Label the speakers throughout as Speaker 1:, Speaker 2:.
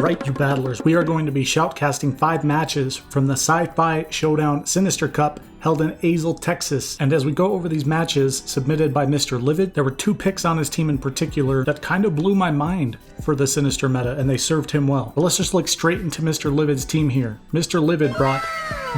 Speaker 1: Alright, you battlers, we are going to be shoutcasting 5 matches from the Sci-Fi Showdown Sinister Cup held in Azle, Texas. And as we go over these matches submitted by MrLivid, there were 2 picks on his team in particular that kind of blew my mind for the Sinister meta, and they served him well. But let's just look straight into MrLivid's team here. MrLivid brought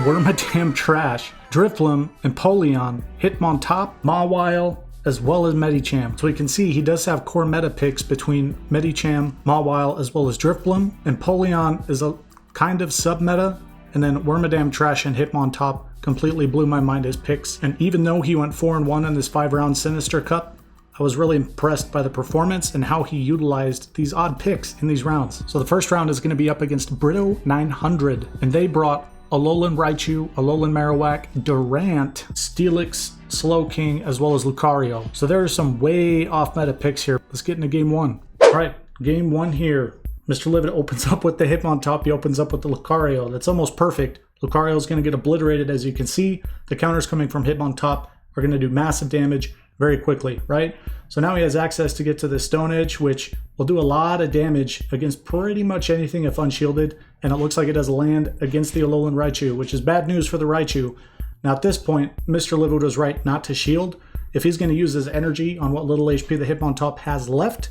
Speaker 1: Wormadam Trash, Drifloon, Empoleon, Hitmontop, Mawile, as well as Medicham. So we can see he does have core meta picks between Medicham, Mawile, as well as Drifloon. Empoleon is a kind of sub-meta, and then Wormadam Trash and Hitmontop completely blew my mind as picks. And even though he went 4-1 in this 5-round Sinister Cup, I was really impressed by the performance and how he utilized these odd picks in these rounds. So the first round is going to be up against Brito 900, and they brought Alolan Raichu, Alolan Marowak, Durant, Steelix, Slowking, as well as Lucario. So there are some way off meta picks here. Let's get into game 1. All right, game 1 here. MrLivid opens up with the Hitmontop. He opens up with the Lucario. That's almost perfect. Lucario is going to get obliterated, as you can see. The counters coming from Hitmontop are going to do massive damage very quickly, right? So now he has access to get to the Stone Edge, which will do a lot of damage against pretty much anything if unshielded. And it looks like it does land against the Alolan Raichu, which is bad news for the Raichu. Now at this point, MrLivid was right not to shield. If he's going to use his energy on what little HP the Hitmontop has left,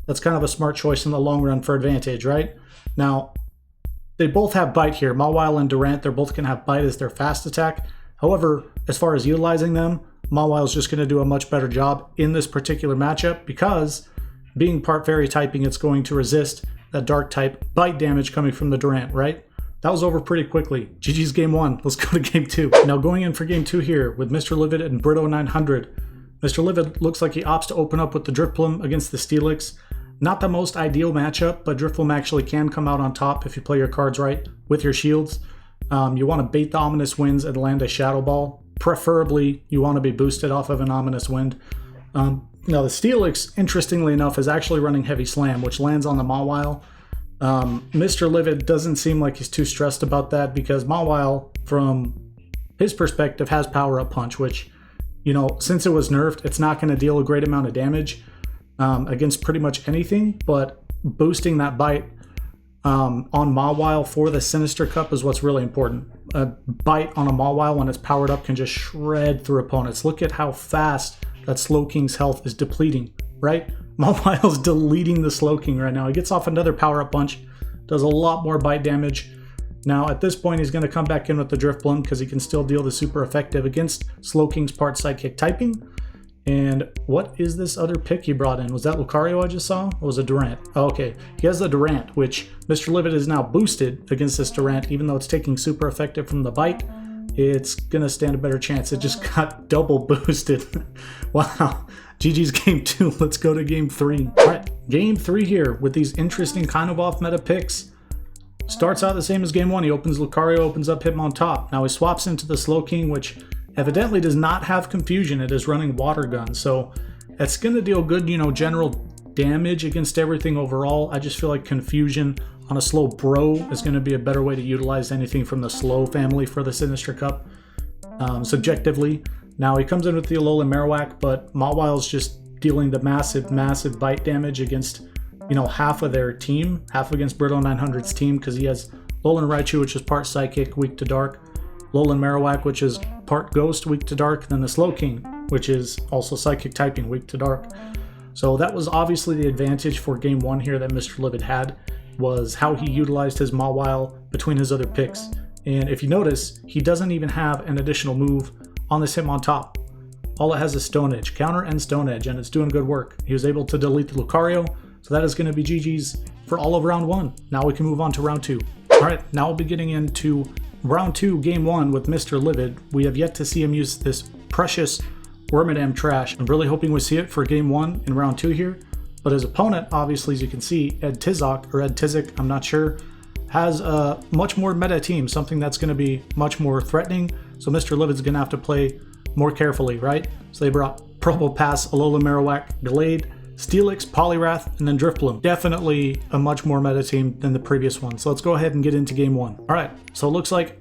Speaker 1: that's kind of a smart choice in the long run for advantage, right? Now, they both have Bite here. Mawile and Durant, they're both going to have Bite as their fast attack. However, as far as utilizing them, Mawile's just going to do a much better job in this particular matchup because being part fairy typing, it's going to resist that dark type bite damage coming from the Durant, right? That was over pretty quickly. GG's game 1. Let's go to game 2. Now going in for game 2 here with MrLivid and Brito 900. MrLivid looks like he opts to open up with the Drifloon against the Steelix. Not the most ideal matchup, but Drifloon actually can come out on top if you play your cards right with your shields. You want to bait the Ominous Winds and land a Shadow Ball. Preferably, you want to be boosted off of an Ominous Wind. Now, the Steelix, interestingly enough, is actually running Heavy Slam, which lands on the Mawile. MrLivid doesn't seem like he's too stressed about that because Mawile, from his perspective, has Power Up Punch, which, you know, since it was nerfed, it's not going to deal a great amount of damage against pretty much anything, but boosting that bite on Mawile for the Sinister Cup is what's really important. A bite on a Mawile when it's powered up can just shred through opponents. Look at how fast that Slowking's health is depleting, right? Mawile's deleting the Slowking right now. He gets off another power-up punch, does a lot more bite damage. Now, at this point, he's going to come back in with the Drifloon because he can still deal the super effective against Slowking's part Psychic typing. And what is this other pick he brought in? Was that Lucario I just saw? Or was it Durant? Oh, okay. He has the Durant, which MrLivid is now boosted against this Durant, even though it's taking super effective from the bite. It's going to stand a better chance. It just got double boosted. Wow. GG's game 2. Let's go to game 3. All right, game 3 here with these interesting kind of off-meta picks. Starts out the same as game 1. He opens Lucario, opens up Hitmontop. Now he swaps into the Slowking, which evidently does not have Confusion. It is running Water Gun, so it's going to deal good, you know, general damage against everything overall. I just feel like Confusion on a slow bro is going to be a better way to utilize anything from the slow family for the Sinister Cup, subjectively. Now he comes in with the Alolan Marowak, but Mawile's just dealing the massive bite damage against, you know, half of their team, half against Brito 900's team, because he has Alolan Raichu, which is part Psychic, weak to Dark, Alolan Marowak, which is part Ghost, weak to Dark, and then the Slowking, which is also Psychic typing, weak to Dark. So that was obviously the advantage for game 1 here that MrLivid had, was how he utilized his Mawile between his other picks. And if you notice, he doesn't even have an additional move on this Hitmontop. All it has is Stone Edge, counter and Stone Edge, and it's doing good work. He was able to delete the Lucario, so that is going to be GG's for all of round 1. Now we can move on to round 2. All right, now we'll be getting into round 2, game 1 with MrLivid. We have yet to see him use this precious Wormadam Trash. I'm really hoping we see it for game 1 in round 2 here. But his opponent, obviously, as you can see, Ed Tizik, I'm not sure, has a much more meta team, something that's going to be much more threatening. So MrLivid's going to have to play more carefully, right? So they brought Probopass, Alolan Marowak, Gallade, Steelix, Poliwrath, and then Drifloon. Definitely a much more meta team than the previous one. So let's go ahead and get into game 1. All right, so it looks like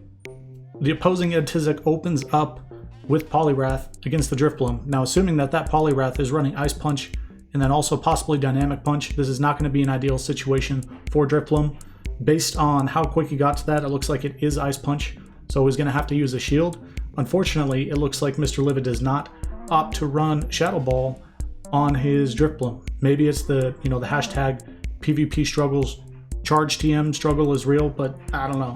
Speaker 1: the opposing Ed Tizik opens up with Poliwrath against the Drifloon. Now, assuming that Poliwrath is running Ice Punch and then also possibly Dynamic Punch, this is not going to be an ideal situation for Drifloon. Based on how quick he got to that, it looks like it is Ice Punch, so he's going to have to use a shield. Unfortunately, it looks like MrLivid does not opt to run Shadow Ball on his Drifblim. Maybe it's the, the hashtag PvP struggles, charge TM struggle is real, but I don't know.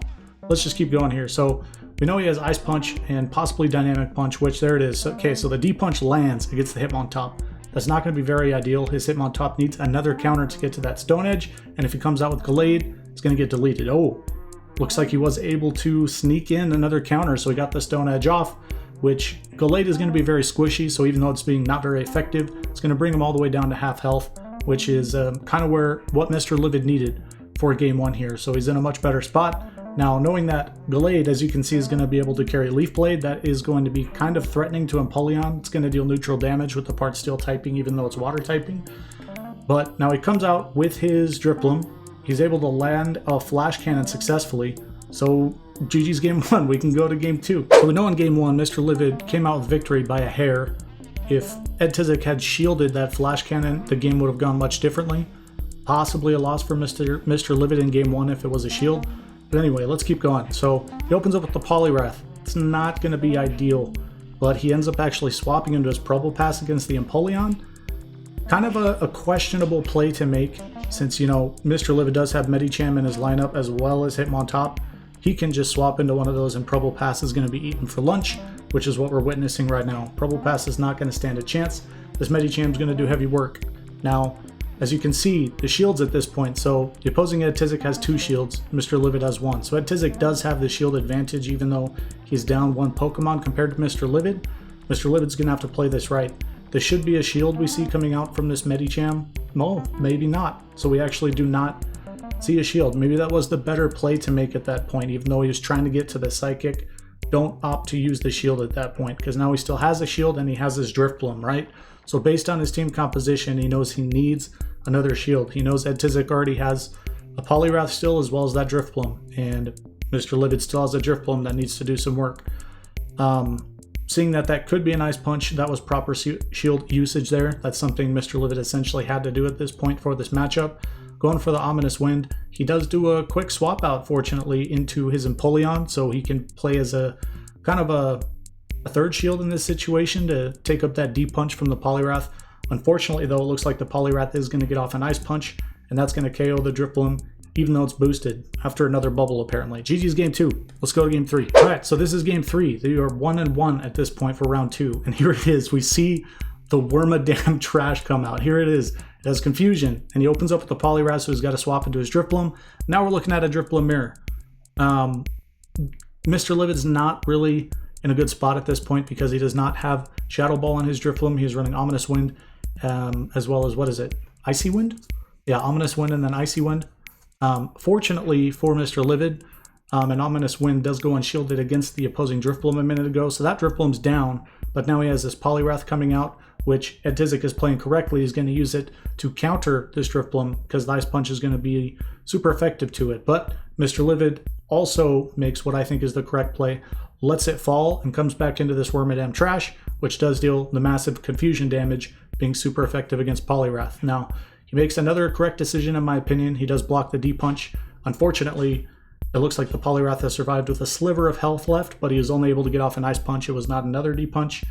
Speaker 1: Let's just keep going here. So we know he has Ice Punch and possibly Dynamic Punch, which there it is. Okay, so the D Punch lands against the Hitmontop. That's not going to be very ideal. His Hitmontop needs another counter to get to that Stone Edge, and if he comes out with Gallade, it's going to get deleted. Oh, looks like he was able to sneak in another counter, so he got the Stone Edge off, which Gallade is going to be very squishy, so even though it's being not very effective, it's going to bring him all the way down to half health, which is kind of what MrLivid needed for game 1 here. So he's in a much better spot. Now, knowing that Gallade, as you can see, is going to be able to carry Leaf Blade, that is going to be kind of threatening to Empoleon. It's going to deal neutral damage with the part Steel typing, even though it's Water typing. But now he comes out with his Drifblim. He's able to land a Flash Cannon successfully. So GG's game 1, we can go to game 2. So we know in game 1, MrLivid came out with victory by a hair. If Ed Tizik had shielded that Flash Cannon, the game would have gone much differently. Possibly a loss for MrLivid in game 1 if it was a shield. But anyway, let's keep going. So he opens up with the Poliwrath. It's not going to be ideal, but he ends up actually swapping into his Probopass against the Empoleon. Kind of a questionable play to make, since, MrLivid does have Medicham in his lineup as well as Hitmontop. He can just swap into one of those and Probopass is going to be eaten for lunch, which is what we're witnessing right now. Probopass is not going to stand a chance. This Medicham is going to do heavy work. Now, as you can see, the shields at this point, so the opposing Ed Tizik has 2 shields, MrLivid has 1. So Ed Tizik does have the shield advantage, even though he's down 1 Pokemon compared to MrLivid. MrLivid's going to have to play this right. There should be a shield we see coming out from this Medicham. No, maybe not. So we actually do not see a shield. Maybe that was the better play to make at that point, even though he was trying to get to the Psychic. Don't opt to use the shield at that point, because now he still has a shield and he has his Drifblim, right? So based on his team composition, he knows he needs another shield. He knows Ed Tizik already has a Poliwrath still, as well as that Drifblim, and MrLivid still has a Drifblim that needs to do some work. Seeing that could be an Ice Punch, that was proper shield usage there. That's something MrLivid essentially had to do at this point for this matchup. Going for the Ominous Wind. He does do a quick swap out, fortunately, into his Empoleon, so he can play as a kind of a third shield in this situation to take up that deep punch from the Poliwrath. Unfortunately, though, it looks like the Poliwrath is going to get off an Ice Punch, and that's going to KO the Drifblim, even though it's boosted after another bubble, apparently. GG's game 2. Let's go to game 3. All right, so this is game 3. They are 1-1 at this point for round 2, and here it is. We see the Wormadam Trash come out. Here it is. It has Confusion, and he opens up with the Poliwrath, so he's got to swap into his Drifblim. Now we're looking at a Drifblim mirror. MrLivid's not really in a good spot at this point because he does not have Shadow Ball on his Drifblim. He's running Ominous Wind, as well as, what is it? Icy Wind? Yeah, Ominous Wind and then Icy Wind. Fortunately for MrLivid, an Ominous Wind does go unshielded against the opposing Drifblim a minute ago, so that Drifblim's down, but now he has this Poliwrath coming out, which Ed Tizik is playing correctly. He's going to use it to counter this Drifblim because the Ice Punch is going to be super effective to it. But MrLivid also makes what I think is the correct play, lets it fall, and comes back into this Wormadam Trash, which does deal the massive Confusion damage, being super effective against Poliwrath. Now, he makes another correct decision in my opinion. He does block the D-Punch. Unfortunately, it looks like the Poliwrath has survived with a sliver of health left, but he was only able to get off an Ice Punch. It was not another D-Punch.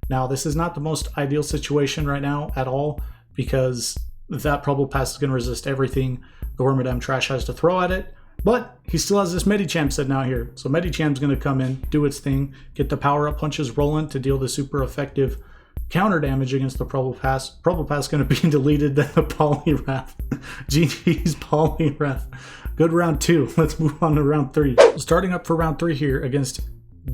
Speaker 1: Now, this is not the most ideal situation right now at all, because that Probopass is going to resist everything the Wormadam Trash has to throw at it. But he still has this Medicham set now here. So Medicham's going to come in, do its thing, get the power-up punches rolling to deal the super effective counter damage against the Probopass. Probopass going to be deleted, then the Poliwrath. GG's Poliwrath. Good round 2. Let's move on to round 3. Starting up for round 3 here against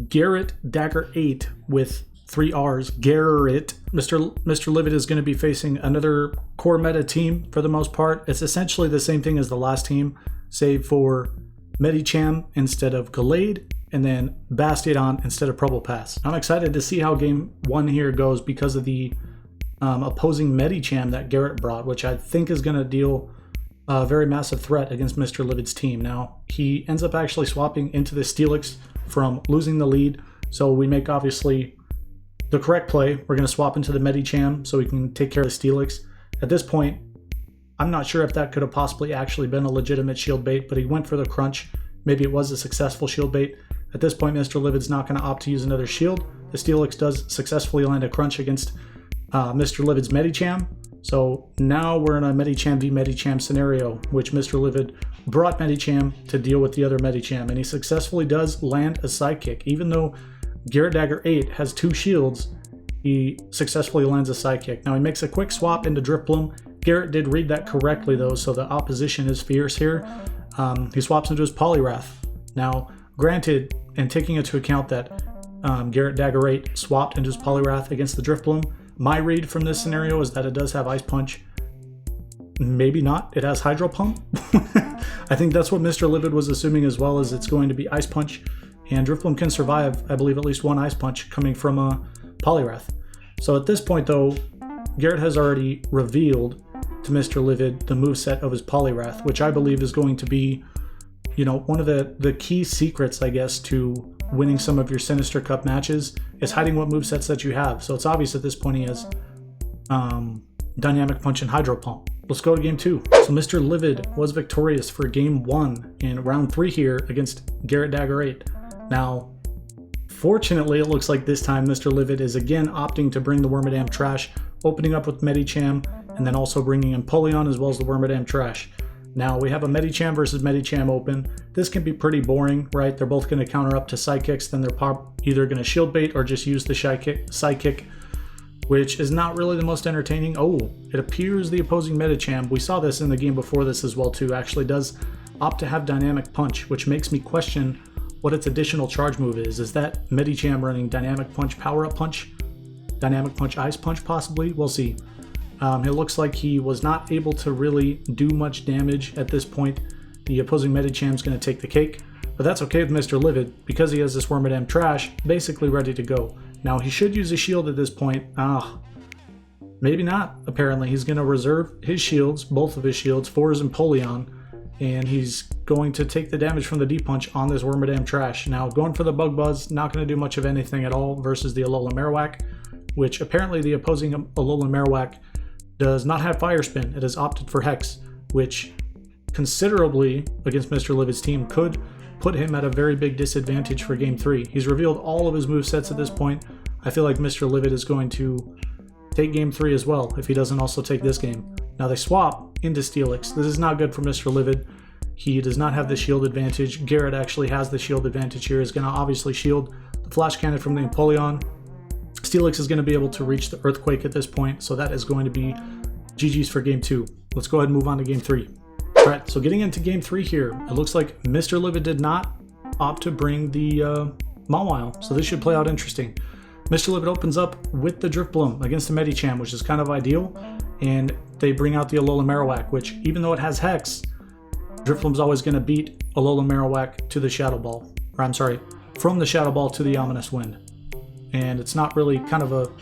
Speaker 1: Garrett Dagger 8 with 3 R's. Garrett. MrLivid is going to be facing another core meta team for the most part. It's essentially the same thing as the last team, save for Medicham instead of Gallade, and then Bastiodon instead of Probopass. I'm excited to see how game 1 here goes because of the opposing Medicham that Garrett brought, which I think is going to deal a very massive threat against MrLivid's team. Now, he ends up actually swapping into the Steelix from losing the lead, so we make obviously the correct play. We're going to swap into the Medicham so we can take care of the Steelix. At this point, I'm not sure if that could have possibly actually been a legitimate shield bait, but he went for the crunch. Maybe it was a successful shield bait. At this point, MrLivid's not going to opt to use another shield. The Steelix does successfully land a crunch against MrLivid's Medicham. So now we're in a Medicham v Medicham scenario, which MrLivid brought Medicham to deal with the other Medicham, and he successfully does land a sidekick. Even though Garrett Dagger 8 has 2 shields, he successfully lands a sidekick. Now he makes a quick swap into Drifblim. Garrett did read that correctly though, so the opposition is fierce here. He swaps into his Poliwrath. Now, granted, and taking into account that Garrett Dagger 8 swapped into his Poliwrath against the Drifblim, my read from this scenario is that it does have Ice Punch. Maybe not. It has Hydro Pump. I think that's what MrLivid was assuming as well, as it's going to be Ice Punch. And Drifblim can survive, I believe, at least 1 Ice Punch coming from a Poliwrath. So at this point, though, Garrett has already revealed to MrLivid the moveset of his Poliwrath, which I believe is going to be, you know, one of the key secrets, I guess, to winning some of your Sinister Cup matches is hiding what movesets that you have. So it's obvious at this point he has Dynamic Punch and Hydro Pump. Let's go to game 2. So MrLivid was victorious for game 1 in round 3 here against Garrett Dagger 8. Now, fortunately, it looks like this time MrLivid is again opting to bring the Wormadam Trash, opening up with Medicham, and then also bringing in Empoleon as well as the Wormadam Trash. Now, we have a Medicham versus Medicham open. This can be pretty boring, right? They're both going to counter up to Psychics, then they're either going to shield bait or just use the Psychic, which is not really the most entertaining. Oh, it appears the opposing Medicham, we saw this in the game before this as well too, actually does opt to have Dynamic Punch, which makes me question what its additional charge move is. Is that Medicham running Dynamic Punch, Power Up Punch? Dynamic Punch, Ice Punch possibly? We'll see. It looks like he was not able to really do much damage at this point. The opposing Medicham's going to take the cake, but that's okay with MrLivid because he has this Wormadam Trash basically ready to go. Now he should use a shield at this point. Maybe not, apparently. He's going to reserve his shields, both of his shields, for his Empoleon, and he's going to take the damage from the D-Punch on this Wormadam Trash. Now, going for the Bug Buzz, not going to do much of anything at all versus the Alola Marowak, which apparently the opposing Alola Marowak does not have Fire Spin. It has opted for Hex, which considerably against MrLivid's team could put him at a very big disadvantage for game 3. He's revealed all of his movesets at this point. I feel like MrLivid is going to take game 3 as well if he doesn't also take this game. Now they swap into Steelix. This is not good for MrLivid. He does not have the shield advantage. Garrett actually has the shield advantage here. He's going to obviously shield the Flash Cannon from the Empoleon. Steelix is going to be able to reach the Earthquake at this point, so that is going to be GG's for game 2. Let's go ahead and move on to game 3. Alright, so getting into game 3 here, it looks like MrLivid did not opt to bring the Mawile, so this should play out interesting. MrLivid opens up with the Drifblim against the Medicham, which is kind of ideal, and they bring out the Alola Marowak, which even though it has Hex, Drifblim's always going to beat Alola Marowak to the Shadow Ball, or I'm sorry, from the Shadow Ball to the Ominous Wind. And it's not really kind of a,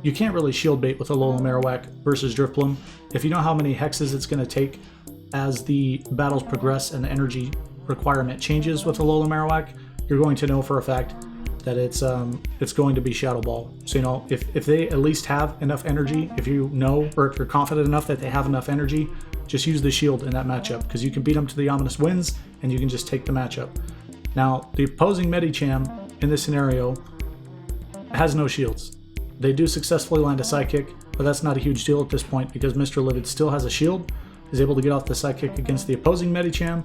Speaker 1: you can't really shield bait with Alola Marowak versus Drifblim. If you know how many hexes it's going to take as the battles progress and the energy requirement changes with Alola Marowak, you're going to know for a fact that it's going to be Shadow Ball. So, you know, if they at least have enough energy, if you know, or if you're confident enough that they have enough energy, just use the shield in that matchup, because you can beat them to the Ominous Winds and you can just take the matchup. Now, the opposing Medicham in this scenario has no shields. They do successfully land a Psychic, but that's not a huge deal at this point because MrLivid still has a shield, is able to get off the Psychic against the opposing Medicham.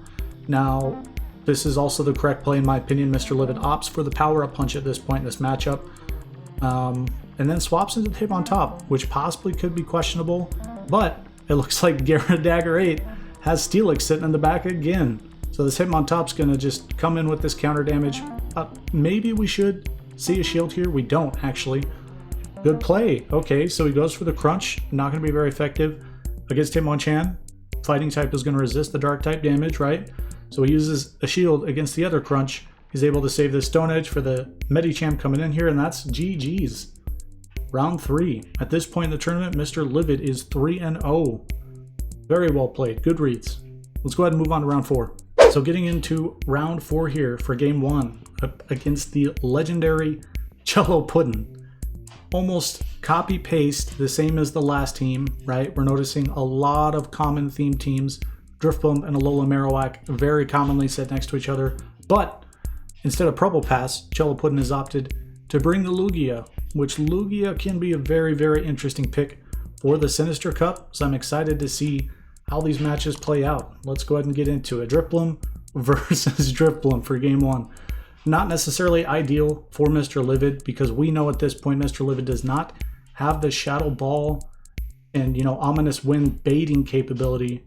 Speaker 1: Now, this is also the correct play in my opinion. MrLivid opts for the Power Up Punch at this point in this matchup, and then swaps into the Hitmontop, which possibly could be questionable, but it looks like Garrett Dagger 8 has Steelix sitting in the back again. So this Hitmontop's going to just come in with this counter damage. Maybe we should see a shield here. We don't, actually. Good play. Okay, so he goes for the Crunch. Not going to be very effective against Hitmonchan. Fighting type is going to resist the Dark type damage, right? So he uses a shield against the other Crunch. He's able to save the Stone Edge for the Medicham coming in here, and that's GG's. Round 3. At this point in the tournament, MrLivid is 3-0. Very well played. Good reads. Let's go ahead and move on to round 4. So getting into round 4 here for game 1 against the legendary Cello Puddin'. almost copy paste the same as the last team, right? We're noticing a lot of common theme teams. Drifblim and Alola Marowak very commonly sit next to each other, but instead of Probopass, Chelappuddin has opted to bring the Lugia, which Lugia can be a very, very interesting pick for the Sinister Cup, so I'm excited to see how these matches play out. Let's go ahead and get into it. Drifblim versus Drifblim for game 1. Not necessarily ideal for MrLivid, because we know at this point MrLivid does not have the Shadow Ball and, you know, Ominous Wind baiting capability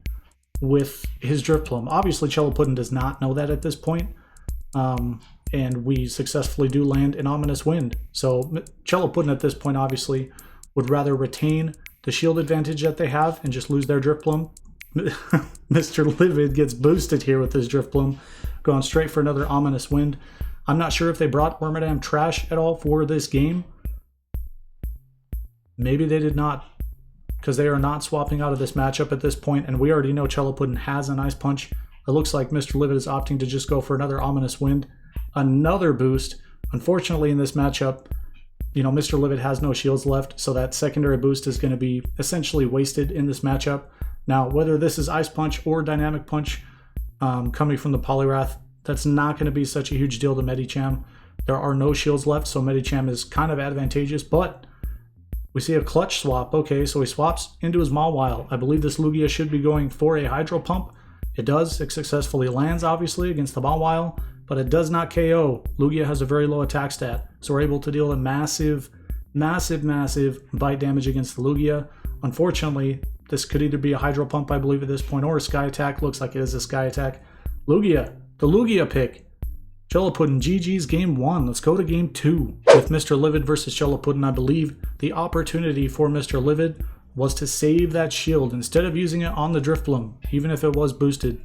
Speaker 1: with his Drifblim. Obviously, Chelappuddin does not know that at this point, and we successfully do land an Ominous Wind. So Chelappuddin at this point obviously would rather retain the shield advantage that they have and just lose their Drifblim. MrLivid gets boosted here with his Drifblim, going straight for another Ominous Wind. I'm not sure if they brought Wormadam Trash at all for this game. Maybe they did not, because they are not swapping out of this matchup at this point, and we already know Chelappuddin has an Ice Punch. It looks like MrLivid is opting to just go for another Ominous Wind. Another boost. Unfortunately, in this matchup, you know, MrLivid has no shields left, so that secondary boost is going to be essentially wasted in this matchup. Now, whether this is Ice Punch or Dynamic Punch coming from the Poliwrath, that's not going to be such a huge deal to Medicham. There are no shields left, so Medicham is kind of advantageous, but we see a clutch swap. Okay, so he swaps into his Mawile. I believe this Lugia should be going for a Hydro Pump. It does. It successfully lands, obviously, against the Mawile, but it does not KO. Lugia has a very low attack stat, so we're able to deal a massive bite damage against the Lugia. Unfortunately, this could either be a Hydro Pump, I believe, at this point, or a Sky Attack. Looks like it is a Sky Attack. Lugia, the Lugia pick. Chelappuddin, GG's game 1. Let's go to game 2. With MrLivid versus Chelappuddin, I believe the opportunity for MrLivid was to save that shield. Instead of using it on the Drifblim, even if it was boosted,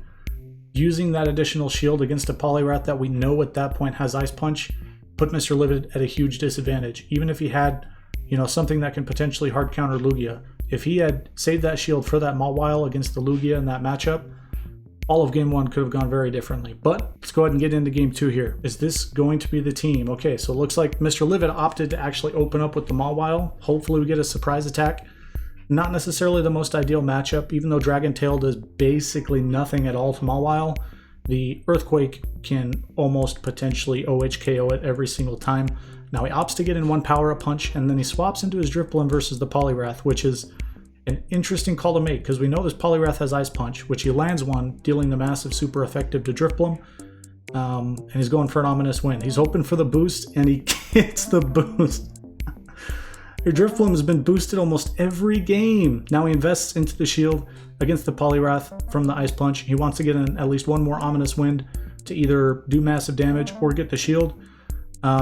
Speaker 1: using that additional shield against a Poliwrath that we know at that point has Ice Punch, put MrLivid at a huge disadvantage. Even if he had, you know, something that can potentially hard counter Lugia. If he had saved that shield for that Mawile against the Lugia in that matchup, all of game 1 could have gone very differently. But let's go ahead and get into game 2 here. Is this going to be the team? Okay, so it looks like MrLivid opted to actually open up with the Mawile. Hopefully we get a surprise attack. Not necessarily the most ideal matchup, even though Dragon Tail does basically nothing at all to Mawile. The Earthquake can almost potentially OHKO it every single time. Now he opts to get in one power-up punch, and then he swaps into his Drifblim versus the Poliwrath, which is an interesting call to make, because we know this Poliwrath has Ice Punch, which he lands one, dealing the massive super effective to Drifblim, and he's going for an Ominous Wind. He's hoping for the boost, and he gets the boost. Your Drifblim has been boosted almost every game. Now he invests into the shield against the Poliwrath from the Ice Punch. He wants to get in at least one more Ominous Wind to either do massive damage or get the shield.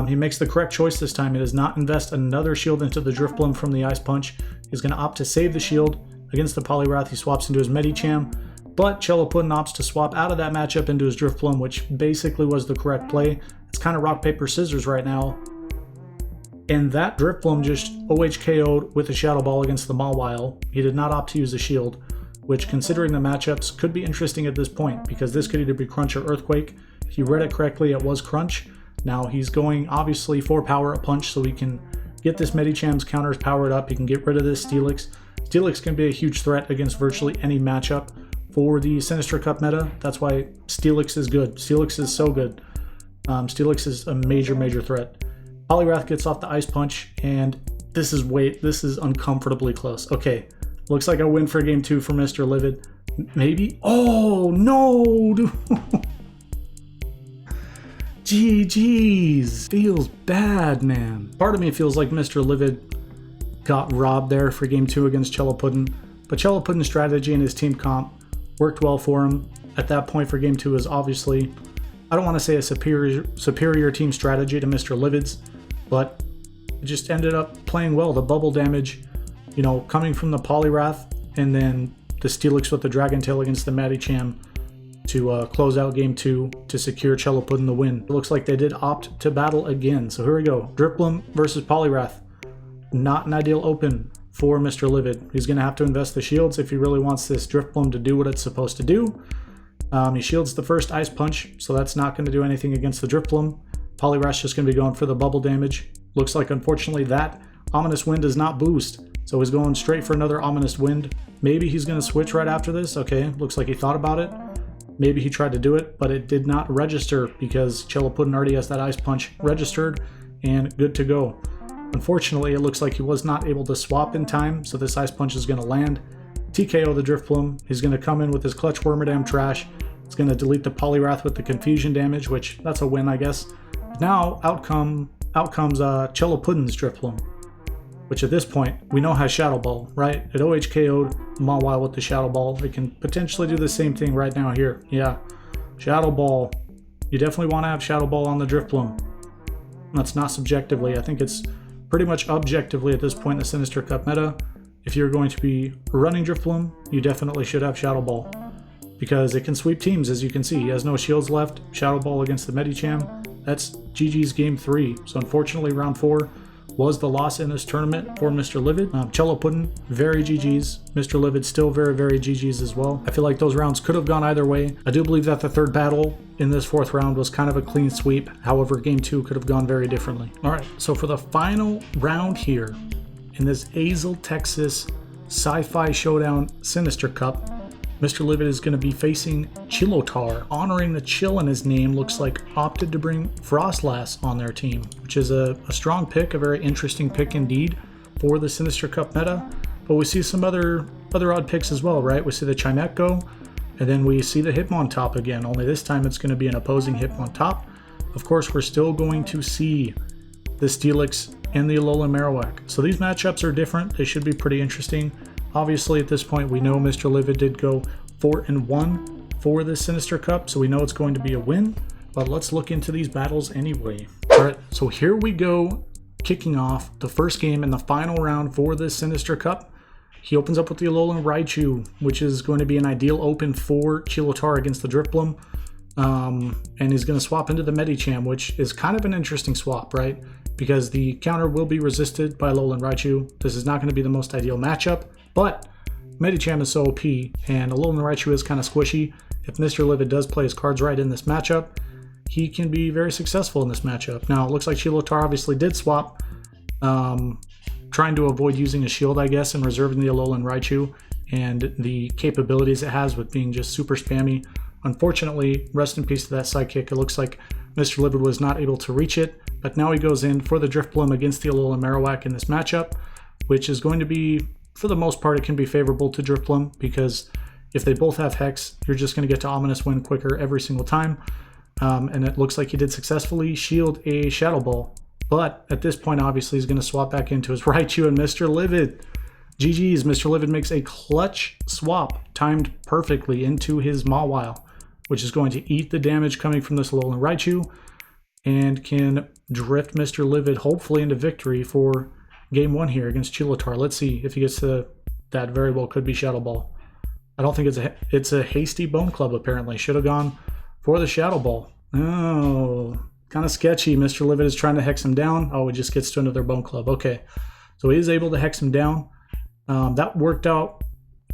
Speaker 1: He makes the correct choice this time. He does not invest another shield into the Drifblim from the Ice Punch. He's going to opt to save the shield against the Poliwrath. He swaps into his Medicham, but Chelappuddin opts to swap out of that matchup into his Drifblim, which basically was the correct play. It's kind of rock, paper, scissors right now. And that Drifblim just OHKO'd with a Shadow Ball against the Mawile. He did not opt to use the shield, which, considering the matchups, could be interesting at this point, because this could either be Crunch or Earthquake. If you read it correctly, it was Crunch. Now he's going obviously for power up punch, so he can get this Medicham's counters powered up. He can get rid of this Steelix. Steelix can be a huge threat against virtually any matchup for the Sinister Cup meta. That's why Steelix is good. Steelix is so good. Steelix is a major threat. Poliwrath gets off the Ice Punch, and this is uncomfortably close. Okay, looks like a win for game 2 for MrLivid. Maybe. Oh no, dude. GG's. Feels bad, man. Part of me feels like MrLivid got robbed there for game 2 against Chelappuddin, but Chelappuddin's strategy and his team comp worked well for him. At that point for game 2 is obviously, I don't want to say a superior team strategy to MrLivid's, but it just ended up playing well. The bubble damage, you know, coming from the Poliwrath, and then the Steelix with the Dragon Tail against the Medicham to close out game 2 to secure Chelappuddin the win. It looks like they did opt to battle again. So here we go. Drifblim versus Poliwrath. Not an ideal open for MrLivid. He's going to have to invest the shields if he really wants this Drifblim to do what it's supposed to do. He shields the first Ice Punch, so that's not going to do anything against the Drifblim. Poliwrath's just going to be going for the bubble damage. Looks like, unfortunately, that Ominous Wind does not boost, so he's going straight for another Ominous Wind. Maybe he's going to switch right after this. Okay, looks like he thought about it. Maybe he tried to do it, but it did not register because Cello Puddin already has that Ice Punch registered and good to go. Unfortunately, it looks like he was not able to swap in time, so this Ice Punch is going to land. TKO the Drifloon. He's going to come in with his clutch Wormadam Trash. It's going to delete the Poliwrath with the confusion damage, which that's a win, I guess. Now out comes Cello Puddin's Drifloon, which at this point we know has Shadow Ball, right? It OHKO'd Mawile with the Shadow Ball. It can potentially do the same thing right now here. Yeah, Shadow Ball. You definitely want to have Shadow Ball on the Drifloon. That's not subjectively. I think it's pretty much objectively at this point in the Sinister Cup meta. If you're going to be running Drifloon, you definitely should have Shadow Ball, because it can sweep teams, as you can see. He has no shields left. Shadow Ball against the Medicham. That's GG's game 3. So unfortunately, round 4 was the loss in this tournament for MrLivid. Cello Puddin, very GG's. MrLivid still very, very GG's as well. I feel like those rounds could have gone either way. I do believe that the third battle in this 4th round was kind of a clean sweep. However, game 2 could have gone very differently. All right, so for the final round here in this Azle, Texas Sci-Fi Showdown Sinister Cup, MrLivid is going to be facing Chillotar. Honoring the chill in his name, looks like opted to bring Frostlass on their team, which is a strong pick, a very interesting pick indeed for the Sinister Cup meta. But we see some other odd picks as well, right? We see the Chimecho, and then we see the Hitmontop again, only this time it's going to be an opposing Hitmontop. Of course, we're still going to see the Steelix and the Alolan Marowak. So these matchups are different. They should be pretty interesting. Obviously, at this point, we know MrLivid did go 4-1 for the Sinister Cup, so we know it's going to be a win. But let's look into these battles anyway. All right, so here we go, kicking off the first game in the final round for the Sinister Cup. He opens up with the Alolan Raichu, which is going to be an ideal open for Chillotar against the Drifloon. And he's going to swap into the Medicham, which is kind of an interesting swap, right? Because the counter will be resisted by Alolan Raichu. This is not going to be the most ideal matchup, but Medicham is so OP, and Alolan Raichu is kind of squishy. If MrLivid does play his cards right in this matchup, he can be very successful in this matchup. Now, it looks like Chillotar obviously did swap, trying to avoid using a shield, I guess, and reserving the Alolan Raichu and the capabilities it has with being just super spammy. Unfortunately, rest in peace to that sidekick. It looks like MrLivid was not able to reach it, but now he goes in for the Drifloon against the Alolan Marowak in this matchup, which is going to be, for the most part, it can be favorable to Drifloon, because if they both have Hex, you're just going to get to Ominous Wind quicker every single time. And it looks like he did successfully shield a Shadow Ball. But at this point, obviously, he's going to swap back into his Raichu and MrLivid. GG's, MrLivid makes a clutch swap, timed perfectly into his Mawile, which is going to eat the damage coming from this Alolan Raichu and can drift MrLivid hopefully into victory for game 1 here against Chillotar. Let's see if he gets to that. Very well could be Shadow Ball. I don't think it's a hasty Bone Club, apparently. Should have gone for the Shadow Ball. Oh, kind of sketchy. MrLivid is trying to hex him down. Oh, it just gets to another Bone Club. Okay, so he is able to hex him down. That worked out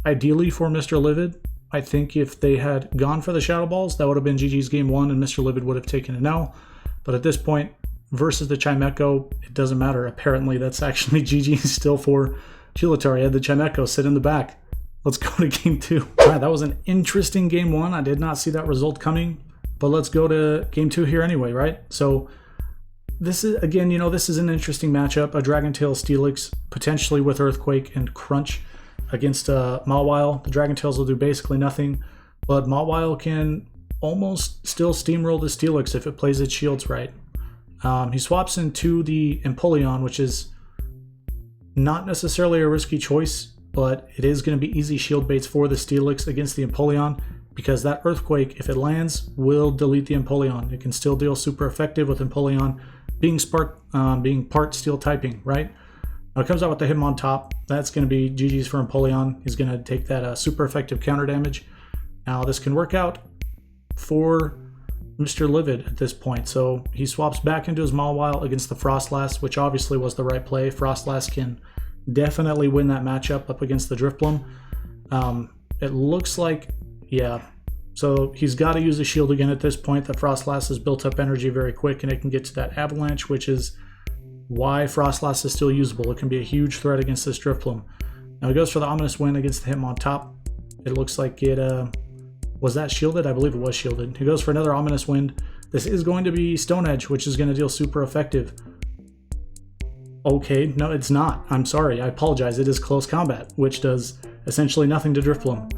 Speaker 1: ideally for MrLivid. I think if they had gone for the Shadow Balls, that would have been GG's game 1 and MrLivid would have taken an L. But at this point, versus the Chimecho, it doesn't matter. Apparently, that's actually GG still for Chillotar. He had the Chimecho sit in the back. Let's go to game 2. All right, that was an interesting game 1. I did not see that result coming, but let's go to game 2 here anyway, right? So this is, again, you know, this is an interesting matchup. A Dragon Tail Steelix, potentially with Earthquake and Crunch against Mawile. The Dragon Tails will do basically nothing, but Mawile can almost still steamroll the Steelix if it plays its shields right. He swaps into the Empoleon, which is not necessarily a risky choice, but it is going to be easy shield baits for the Steelix against the Empoleon, because that Earthquake, if it lands, will delete the Empoleon. It can still deal super effective with Empoleon being part steel typing, right? Now it comes out with the Hitmontop. That's going to be GG's for Empoleon. He's going to take that super effective counter damage. Now this can work out for MrLivid at this point. So he swaps back into his Mawile against the Frostlass, which obviously was the right play. Frostlass can definitely win that matchup up against the Drifloon. It looks like, yeah. So he's got to use a shield again at this point. The Frostlass has built up energy very quick, and it can get to that Avalanche, which is why Frostlass is still usable. It can be a huge threat against this Drifloon. Now he goes for the Ominous Wind against the Hitmontop. It looks like it, was that shielded? I believe it was shielded. He goes for another Ominous Wind. This is going to be Stone Edge, which is going to deal super effective. Okay, no, it's not. I'm sorry, I apologize. It is Close Combat, which does essentially nothing to Drifloon.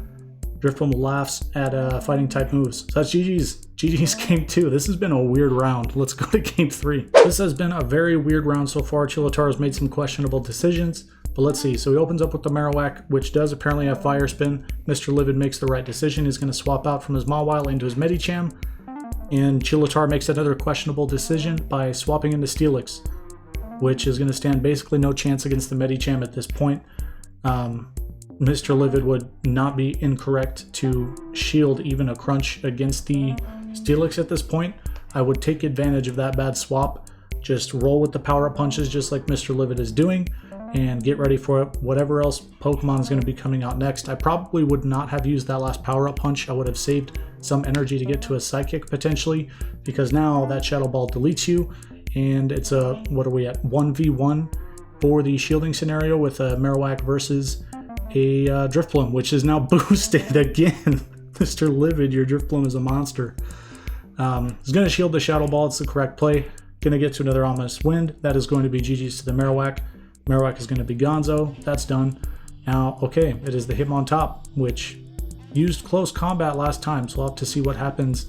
Speaker 1: Drifloon laughs at fighting type moves. So that's GG's game 2. This has been a weird round. Let's go to game 3. This has been a very weird round so far. Chillitar has made some questionable decisions, but let's see. So he opens up with the Marowak, which does apparently have Fire Spin. MrLivid makes the right decision. He's going to swap out from his Mawile into his Medicham, and Chillitar makes another questionable decision by swapping into Steelix, which is going to stand basically no chance against the Medicham at this point. MrLivid would not be incorrect to shield even a Crunch against the Steelix at this point. I would take advantage of that bad swap. Just roll with the power-up punches just like MrLivid is doing, and get ready for it. Whatever else Pokemon is going to be coming out next. I probably would not have used that last power-up punch. I would have saved some energy to get to a Psychic potentially, because now that Shadow Ball deletes you, and it's a, what are we at, 1v1 for the shielding scenario with a Marowak versus a Drifloon, which is now boosted again. MrLivid, your Drifloon is a monster. He's going to shield the Shadow Ball. It's the correct play. Going to get to another Ominous Wind. That is going to be GG's to the Marowak. Marowak is going to be Gonzo. That's done. Now, okay, it is the Hitmontop, which used Close Combat last time, so we'll have to see what happens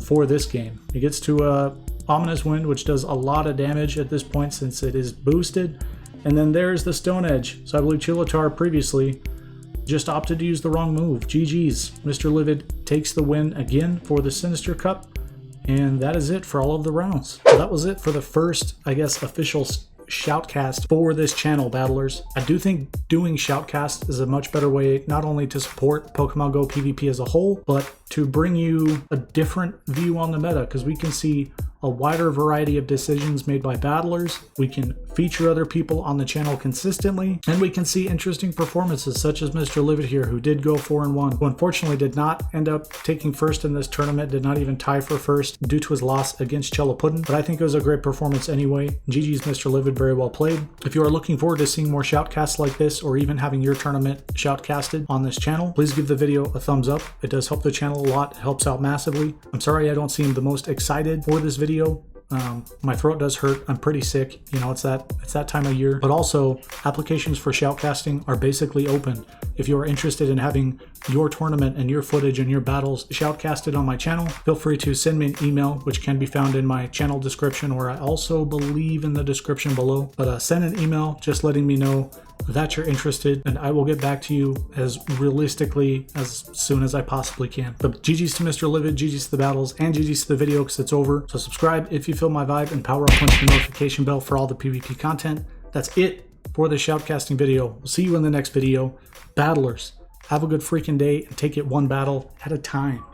Speaker 1: for this game. It gets to a Ominous Wind, which does a lot of damage at this point since it is boosted. And then there's the Stone Edge. So I believe Chillitar previously just opted to use the wrong move. GG's. MrLivid takes the win again for the Sinister Cup. And that is it for all of the rounds. So that was it for the first, I guess, official shoutcast for this channel, battlers. I do think doing shoutcast is a much better way not only to support Pokemon Go PvP as a whole, but to bring you a different view on the meta, because we can see a wider variety of decisions made by battlers. We can feature other people on the channel consistently, and we can see interesting performances such as MrLivid here, who did go 4-1, who unfortunately did not end up taking first in this tournament, did not even tie for first due to his loss against Chellapuddin, but I think it was a great performance anyway. GG's MrLivid, very well played. If you are looking forward to seeing more shoutcasts like this, or even having your tournament shoutcasted on this channel, please give the video a thumbs up. It does help the channel a lot. It helps out massively. I'm sorry I don't seem the most excited for this video. My throat does hurt. I'm pretty sick. You know, it's that time of year. But also, applications for shoutcasting are basically open. If you are interested in having your tournament and your footage and your battles shoutcasted on my channel, feel free to send me an email, which can be found in my channel description, or I also believe in the description below. But send an email just letting me know that you're interested, and I will get back to you as realistically as soon as I possibly can. But GG's to MrLivid, GG's to the battles, and GG's to the video because it's over. So subscribe if you feel my vibe, and power up punch the notification bell for all the PvP content. That's it for the shoutcasting video. We'll see you in the next video. Battlers, have a good freaking day and take it one battle at a time.